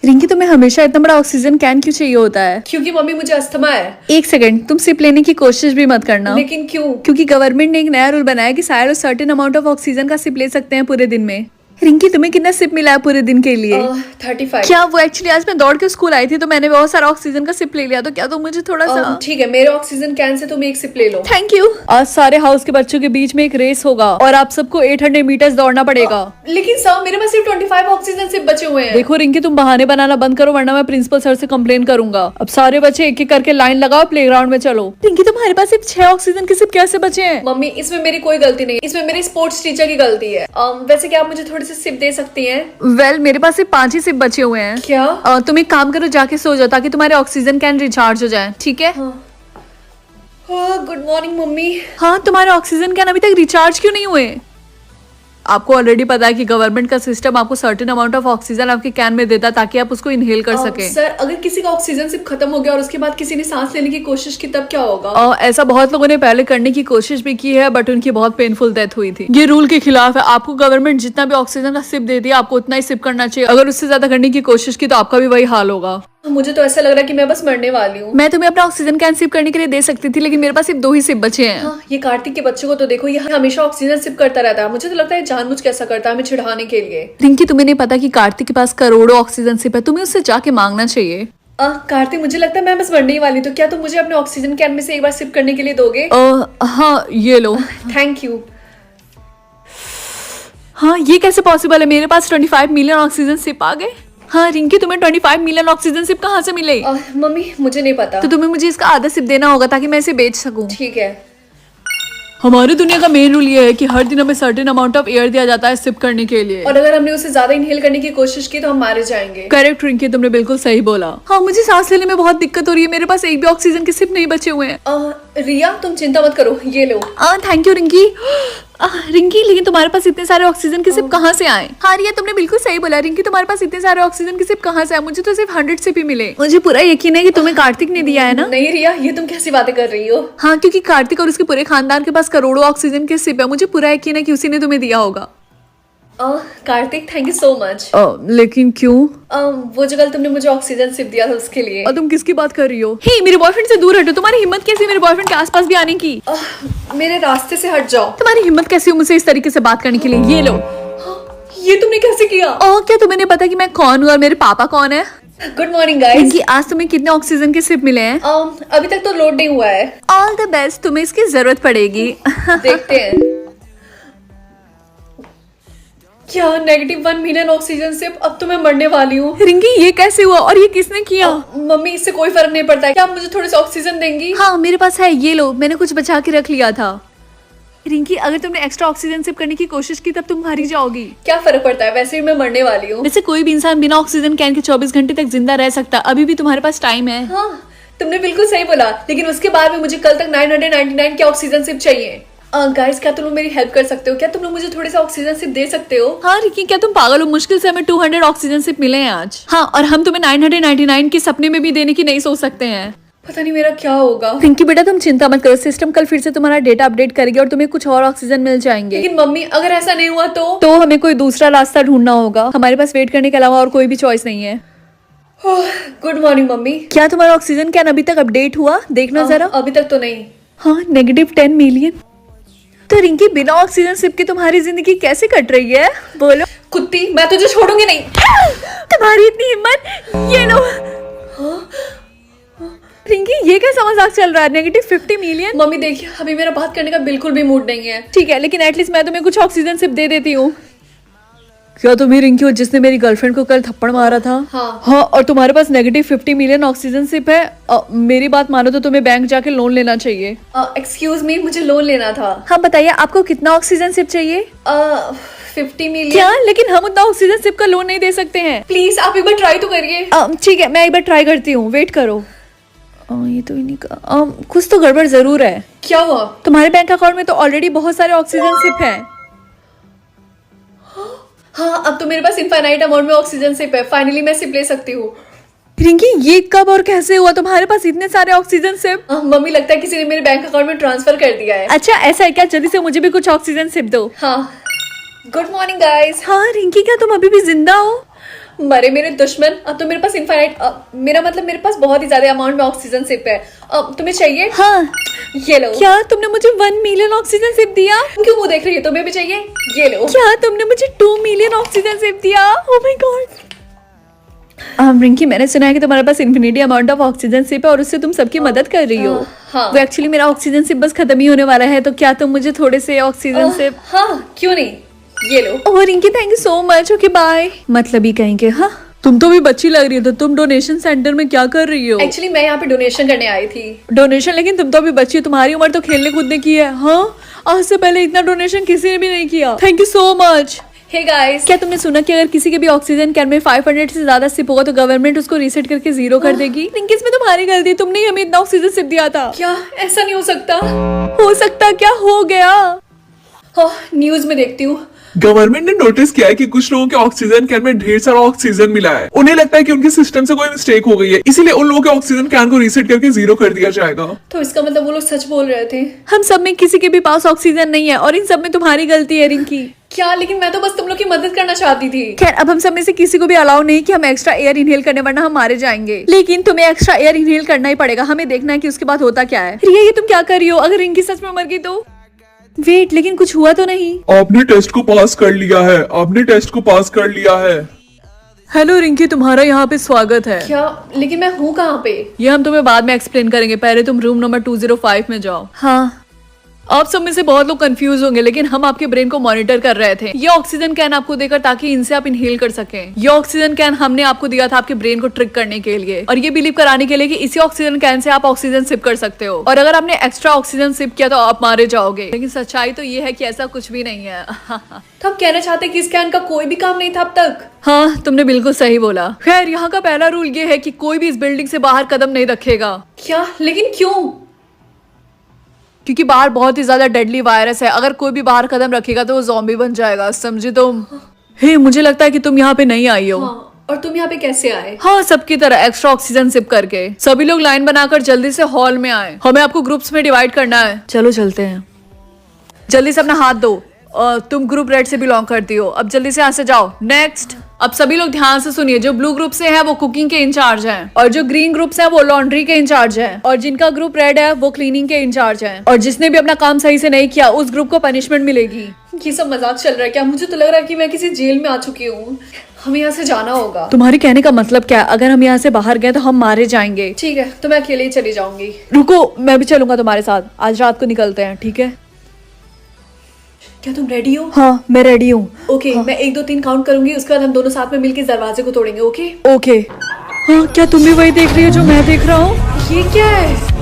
रिंकी तुम्हें हमेशा इतना बड़ा ऑक्सीजन कैन क्यों चाहिए होता है? क्योंकि मम्मी मुझे अस्थमा है। एक सेकंड, तुम सिप लेने की कोशिश भी मत करना। लेकिन क्यों? क्योंकि गवर्नमेंट ने एक नया रूल बनाया कि सारे लोग सर्टेन अमाउंट ऑफ ऑक्सीजन का सिप ले सकते हैं पूरे दिन में। रिंकी तुम्हें कितना सिप मिला है पूरे दिन के लिए? 35। क्या वो एक्चुअली आज मैं दौड़ के स्कूल आई थी तो मैंने बहुत सारा ऑक्सीजन का सिप ले लिया, तो क्या तुम मुझे थोड़ा सा ठीक है, मेरे ऑक्सीजन कैन से तुम एक सिप ले लो। Thank you. आज सारे हाउस के बच्चों के बीच में एक रेस होगा और आप सबको 800 मीटर्स दौड़ना पड़ेगा। लेकिन सर मेरे पास सिर्फ 25 ऑक्सीजन सिप बचे हुए हैं। देखो रिंकी, तुम बहाने बनाना बंद करो वरना मैं प्रिंसिपल सर से कंप्लेन करूंगा। अब सारे बच्चे एक एक करके लाइन लगाओ, प्लेग्राउंड में चलो। रिंकी तुम्हारे पास सिर्फ 6 ऑक्सीजन के सिप कैसे बचे हैं? मम्मी इसमें मेरी कोई गलती नहीं, इसमें मेरी स्पोर्ट्स टीचर की गलती है। वैसे क्या आप मुझे थोड़े से सिप दे सकती हैं? वेल मेरे पास सिर्फ 5 ही सिप बचे हुए हैं। क्या? तुम एक काम करो, जाके सो जाओ ताकि तुम्हारे ऑक्सीजन कैन रिचार्ज हो जाए, ठीक है? Good morning mummy. हाँ, तुम्हारे ऑक्सीजन कैन अभी तक रिचार्ज क्यों नहीं हुए? आपको ऑलरेडी पता है कि गवर्नमेंट का सिस्टम आपको सर्टेन अमाउंट ऑफ ऑक्सीजन आपके कैन में देता ताकि आप उसको इनहेल कर सके। सर अगर किसी का ऑक्सीजन सिर्फ खत्म हो गया और उसके बाद किसी ने सांस लेने की कोशिश की तब क्या होगा? ऐसा बहुत लोगों ने पहले करने की कोशिश भी की है बट उनकी बहुत पेनफुल डेथ हुई थी। ये रूल के खिलाफ है। आपको गवर्नमेंट जितना भी ऑक्सीजन का सिप दे दिया आपको उतना ही सिप करना चाहिए। अगर उससे ज्यादा करने की कोशिश की तो आपका भी वही हाल होगा। मुझे तो ऐसा लग रहा है कि मैं बस मरने वाली हूँ। मैं तुम्हें अपना ऑक्सीजन कैन सिप करने के लिए दे सकती थी लेकिन मेरे पास सिर्फ 2 ही सिप बचे हैं। हाँ, ये कार्तिक के बच्चों को तो देखो, ये हमेशा ऑक्सीजन सिप करता रहता है। मुझे तो लगता है जानबूझ कैसा करता है हमें चिढ़ाने के लिए। रिंकी तुम्हें नहीं पता कि कार्तिक के पास करोड़ों ऑक्सीजन सिप है, तुम्हें उससे जाके मांगना चाहिए। कार्तिक मुझे लगता है मैं बस मरने ही वाली, तो क्या तुम मुझे अपने ऑक्सीजन कैन में से एक बार सिप करने के लिए दोगे? हाँ ये लो। Thank you. हाँ ये कैसे पॉसिबल है? मेरे पास 25 मिलियन ऑक्सीजन सिप आ गए। हाँ रिंकी, तुम्हें 25 मिलियन ऑक्सीजन सिप कहाँ से मिले? मम्मी मुझे नहीं पता। तो तुम्हें मुझे इसका आधा सिप देना होगा ताकि मैं इसे बेच सकूं। ठीक है। हमारी दुनिया का मेन रूल ये है कि हर दिन हमें सर्टेन अमाउंट ऑफ एयर दिया जाता है सिप करने के लिए, और अगर हमने उसे ज्यादा इनहेल करने की कोशिश की तो हम मारे जाएंगे। करेक्ट रिंकी, तुमने बिल्कुल सही बोला। हाँ मुझे सांस लेने में बहुत दिक्कत हो रही है, मेरे पास एक भी ऑक्सीजन के सिप नहीं बचे हुए हैं। रिया तुम चिंता मत करो, ये लो। Thank you Rinki. रिंकी लेकिन तुम्हारे पास इतने सारे ऑक्सीजन के सिप कहाँ से आए? हाँ रिया तुमने बिल्कुल सही बोला। रिंकी तुम्हारे पास इतने सारे ऑक्सीजन के सिप कहाँ से आए? मुझे तो सिर्फ 100 सिप ही मिले। मुझे पूरा यकीन है कि तुम्हें कार्तिक ने दिया है ना? नहीं रिया, ये तुम कैसी बातें कर रही हो? हाँ क्योंकि कार्तिक और उसके पूरे खानदान के पास करोड़ों ऑक्सीजन के सिप है, मुझे पूरा यकीन है कि उसी ने तुम्हें दिया होगा। Kartik thank you so much. लेकिन क्यों? वो जो कल तुमने मुझे ऑक्सीजन सिप दिया था उसके लिए। और तुम किसकी बात कर रही हो? हे मेरे बॉयफ्रेंड से दूर हटो। तुम्हारी हिम्मत कैसी मेरे बॉयफ्रेंड के आसपास भी आने की? मेरे रास्ते से हट जाओ। तुम्हारी हिम्मत कैसी हो मुझसे इस तरीके से बात करने के लिए? ये लो। ये तुमने कैसे किया? क्या तुम्हें नहीं पता कि मैं कौन हूँ और मेरे पापा कौन है? Good morning guys. आज तुम्हें कितने ऑक्सीजन के सिप मिले हैं? अभी तक तो लोड नहीं हुआ है। ऑल द बेस्ट, तुम्हें इसकी जरूरत पड़ेगी। देखते हैं। क्या -1 मिलियन ऑक्सीजन सिप? अब तो मैं मरने वाली हूँ। रिंकी ये कैसे हुआ और ये किसने किया? मम्मी इससे कोई फर्क नहीं पड़ता है। क्या आप मुझे थोड़े से ऑक्सीजन देंगी? हाँ मेरे पास है, ये लो। मैंने कुछ बचा के रख लिया था। रिंकी अगर तुमने एक्स्ट्रा ऑक्सीजन सिप करने की कोशिश की तब तुम हारी जाओगी। क्या फर्क पड़ता है, वैसे भी मैं मरने वाली हूँ। वैसे कोई भी इंसान बिना ऑक्सीजन कैन के 24 घंटे तक जिंदा रह सकता। अभी भी तुम्हारे पास टाइम है। हाँ तुमने बिल्कुल सही बोला, लेकिन उसके बाद में मुझे कल तक 999 के ऑक्सीजन सिप चाहिए। गाइस क्या तुम लोग मेरी हेल्प कर सकते हो? क्या तुम लोग मुझे थोड़े से ऑक्सीजन सिप दे सकते हो? हाँ रिकी क्या तुम पागल हो? मुश्किल से हमें 200 ऑक्सीजन सिप मिले हैं आज। हाँ और हम तुम्हें 999 के सपने में भी देने की नहीं सोच सकते हैं। पता नहीं मेरा क्या होगा। रिंकी बेटा तुम चिंता मत करो, सिस्टम कल फिर से तुम्हारा डेटा अपडेट करेगी और तुम्हें कुछ और ऑक्सीजन मिल जाएंगे। लेकिन मम्मी अगर ऐसा नहीं हुआ तो हमें कोई दूसरा रास्ता ढूंढना होगा। हमारे पास वेट करने के अलावा और कोई भी चॉइस नहीं है। Good morning mummy. क्या तुम्हारा ऑक्सीजन कैन अभी तक अपडेट हुआ? देखना जरा। अभी तक तो नहीं। हाँ -10 मिलियन। तो रिंकी बिना ऑक्सीजन सिप के तुम्हारी जिंदगी कैसे कट रही है? बोलो। कुत्ती मैं तुझे छोड़ूंगी नहीं। तुम्हारी इतनी हिम्मत? ये लो। रिंकी ये कैसा मजाक चल रहा है? -50 मिलियन? मम्मी देखिए अभी मेरा बात करने का बिल्कुल भी मूड नहीं है। ठीक है लेकिन एटलीस्ट मैं तुम्हें कुछ ऑक्सीजन सिप दे देती हूँ। क्या तुम ही रिंकी हो जिसने मेरी गर्लफ्रेंड को कल थप्पड़ मारा था? हाँ और तुम्हारे पास -50 मिलियन ऑक्सीजन सिप है। मेरी बात मानो तो तुम्हें बैंक जाके लोन लेना चाहिए। एक्सक्यूज मी, मुझे लोन लेना था। हाँ बताइए आपको कितना ऑक्सीजन सिप चाहिए? 50 मिलियन। क्या? लेकिन हम उतना ऑक्सीजन सिप का लोन नहीं दे सकते हैं। प्लीज आप एक बार ट्राई तो करिए। ठीक है मैं एक बार ट्राई करती हूँ, वेट करो। ये तो नहीं का कुछ तो गड़बड़ जरूर है। क्या हुआ? तुम्हारे बैंक अकाउंट में तो ऑलरेडी बहुत सारे ऑक्सीजन सिप हैं। हाँ अब तो मेरे पास इनफाइनाइट अमाउंट में ऑक्सीजन सिप है। फाइनली मैं सिप ले सकती हूँ। रिंकी ये कब और कैसे हुआ तुम्हारे पास इतने सारे ऑक्सीजन सिप? मम्मी लगता है किसी ने मेरे बैंक अकाउंट में ट्रांसफर कर दिया है। अच्छा ऐसा है क्या? जल्दी से मुझे भी कुछ ऑक्सीजन सिप दो। हाँ गुड मॉर्निंग गाइस। हाँ रिंकी क्या तुम अभी भी जिंदा हो? मरे मेरे दुश्मन, अब तो मेरे पास इनफाइनाइट, मेरा मतलब मेरे पास बहुत ही ज्यादा अमाउंट में ऑक्सीजन सिप है। अब तुम्हें चाहिए? हाँ। ये लो। क्या तुमने मुझे 1 मिलियन ऑक्सीजन सिप दिया? क्यों मुंह देख रही है? तुम्हें भी चाहिए? ये लो। क्या तुमने मुझे 2 मिलियन ऑक्सीजन सिप दिया? Oh my God. रिंकी, मैंने सुना है कि तुम्हारे पास इन्फिनिटी अमाउंट ऑफ ऑक्सीजन सिप है और उससे तुम सबकी मदद कर रही हो। हाँ। वो एक्चुअली मेरा ऑक्सीजन सिप बस खत्म ही होने वाला है, तो क्या तुम मुझे थोड़े से ऑक्सीजन सिप? हाँ, क्यों नहीं, ये लो। Oh Rinki, thank you so much. Okay bye. मतलब ही कहेंगे। हाँ, तुम तो भी बच्ची लग रही हो, तो तुम डोनेशन सेंटर में क्या कर रही हो? एक्चुअली मैं यहाँ पे डोनेशन करने आई थी। डोनेशन? लेकिन तुम तो अभी बच्ची हो, तुम्हारी उम्र तो खेलने कूदने की है। हाँ, आज से पहले इतना डोनेशन किसी ने भी नहीं किया। Thank you so much. Hey guys, क्या तुमने सुना कि अगर किसी के भी ऑक्सीजन कैन में 500 से ज्यादा सिप होगा तो गवर्नमेंट उसको रीसेट करके 0 कर देगी? रिंकी, इसमें तुम्हारी गलती, तुमने ही हमें इतना ऑक्सीजन सिप दिया था। क्या ऐसा नहीं हो सकता? हो सकता क्या? हो गया। हाँ, न्यूज में देखती हूँ। गवर्नमेंट ने नोटिस किया है कि कुछ लोगों के ऑक्सीजन कैन में ढेर सारा ऑक्सीजन मिला है। उन्हें लगता है कि उनके सिस्टम से कोई मिस्टेक हो गई है, इसीलिए उन लोगों के ऑक्सीजन कैन को रीसेट करके 0 कर दिया जाएगा। तो इसका मतलब वो लोग सच बोल रहे थे? हम सब में किसी के भी पास ऑक्सीजन नहीं है और इन सब में तुम्हारी गलती है रिंकी। क्या? लेकिन मैं तो बस तुम लोग की मदद करना चाहती थी। खैर, अब हम सब में से किसी को भी अलाउ नहीं कि हम एक्स्ट्रा एयर इनहेल करने, वरना हम मारे जाएंगे। लेकिन तुम्हें एक्स्ट्रा एयर इनहेल करना ही पड़ेगा। हमें देखना है कि उसके बाद होता क्या है। रिया, ये तुम क्या कर रही हो? अगर रिंकी सच में मर गई तो? वेट, लेकिन कुछ हुआ तो नहीं? आपने टेस्ट को पास कर लिया है, आपने टेस्ट को पास कर लिया है। हेलो रिंकी, तुम्हारा यहाँ पे स्वागत है। क्या? लेकिन मैं हूँ कहाँ पे? ये हम तुम्हें बाद में एक्सप्लेन करेंगे, पहले तुम रूम नंबर 205 में जाओ। हाँ, आप सब में से बहुत लोग कंफ्यूज होंगे, लेकिन हम आपके ब्रेन को मॉनिटर कर रहे थे। ये ऑक्सीजन कैन आपको देकर ताकि इनसे आप इनहेल कर सकें। ये ऑक्सीजन कैन हमने आपको दिया था आपके ब्रेन को ट्रिक करने के लिए और ये बिलीव कराने के लिए कि इसी ऑक्सीजन कैन से आप ऑक्सीजन सिप कर सकते हो, और अगर आपने एक्स्ट्रा ऑक्सीजन सिप किया तो आप मारे जाओगे। लेकिन सच्चाई तो ये है कि ऐसा कुछ भी नहीं है। तो आप कहना चाहते कि इस कैन का कोई भी काम नहीं था अब तक? हाँ, तुमने बिल्कुल सही बोला। खैर, यहाँ का पहला रूल ये है कि कोई भी इस बिल्डिंग से बाहर कदम नहीं रखेगा। क्या? लेकिन क्यों? क्योंकि बाहर बहुत ही ज्यादा डेडली वायरस है। अगर कोई भी बाहर कदम रखेगा तो वो ज़ॉम्बी बन जाएगा, समझे तुम? हे, मुझे लगता है कि तुम यहाँ पे नहीं आई हो। हाँ, और तुम यहाँ पे कैसे आए? हाँ, सबकी तरह एक्स्ट्रा ऑक्सीजन सिप करके। सभी लोग लाइन बनाकर जल्दी से हॉल में आए। हमें आपको ग्रुप्स में डिवाइड करना है। चलो चलते हैं। जल्दी से अपना हाथ दो। तुम ग्रुप रेड से बिलोंग करती हो। अब जल्दी से यहाँ से जाओ। नेक्स्ट। अब सभी लोग ध्यान से सुनिए। जो ब्लू ग्रुप से है वो कुकिंग के इंचार्ज हैं, और जो ग्रीन ग्रुप से है वो लॉन्ड्री के इंचार्ज हैं, और जिनका ग्रुप रेड है वो क्लीनिंग के इंचार्ज हैं, और जिसने भी अपना काम सही से नहीं किया उस ग्रुप को पनिशमेंट मिलेगी। ये सब मजाक चल रहा है क्या? मुझे तो लग रहा है कि मैं किसी जेल में आ चुकी हूँ। हमें यहाँ से जाना होगा। तुम्हारे कहने का मतलब क्या है? अगर हम यहाँ से बाहर गए तो हम मारे जाएंगे। ठीक है, तो मैं अकेले ही चली जाऊंगी। रुको, मैं भी चलूंगा तुम्हारे साथ। आज रात को निकलते हैं, ठीक है? क्या तुम रेडी हो? हाँ, मैं रेडी हूँ। ओके, मैं 1 2 3 काउंट करूंगी, उसके बाद हम दोनों साथ में मिलकर दरवाजे को तोड़ेंगे। ओके? ओके। हाँ, क्या तुम भी वही देख रही हो जो मैं देख रहा हूँ? ये क्या है?